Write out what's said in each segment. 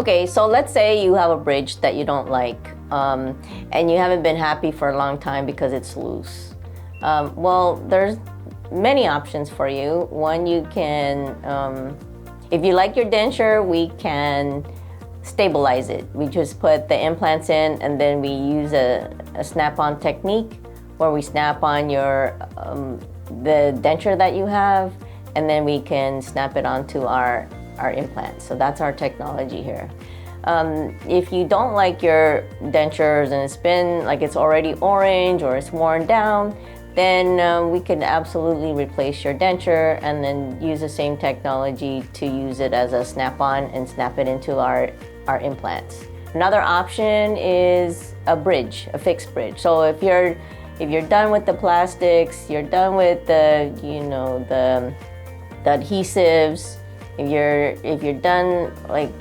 Okay, so let's say you have a bridge that you don't like, and you haven't been happy for a long time because it's loose. Well, there's many options for you. One, you can, if you like your denture, we can stabilize it. We just put the implants in, and then we use a snap-on technique where we snap on the denture that you have, and then we can snap it onto our implants. So that's our technology here. If you don't like your dentures and it's been like it's already orange or it's worn down, then we can absolutely replace your denture and then use the same technology to use it as a snap-on and snap it into our implants. Another option is a bridge, a fixed bridge. So if you're done with the plastics, you're done with the adhesives, if you're done like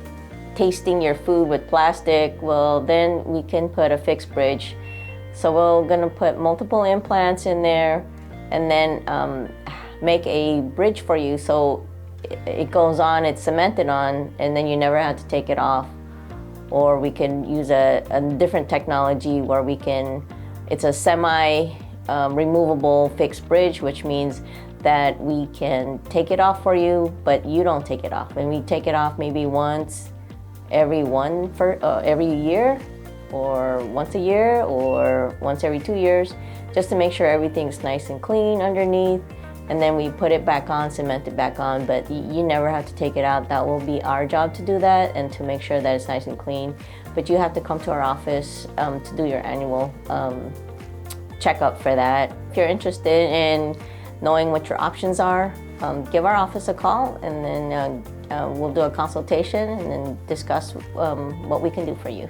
tasting your food with plastic, well, then we can put a fixed bridge. So we're gonna put multiple implants in there and then make a bridge for you so it goes on, it's cemented on, and then you never have to take it off. Or we can use a different technology where it's a semi-removable fixed bridge, which means that we can take it off for you, but you don't take it off. And we take it off maybe once every year, or once a year, or once every 2 years, just to make sure everything's nice and clean underneath. And then we put it back on, cement it back on, but you never have to take it out. That will be our job to do that and to make sure that it's nice and clean. But you have to come to our office to do your annual checkup for that. If you're interested in knowing what your options are, give our office a call, and then we'll do a consultation and then discuss what we can do for you.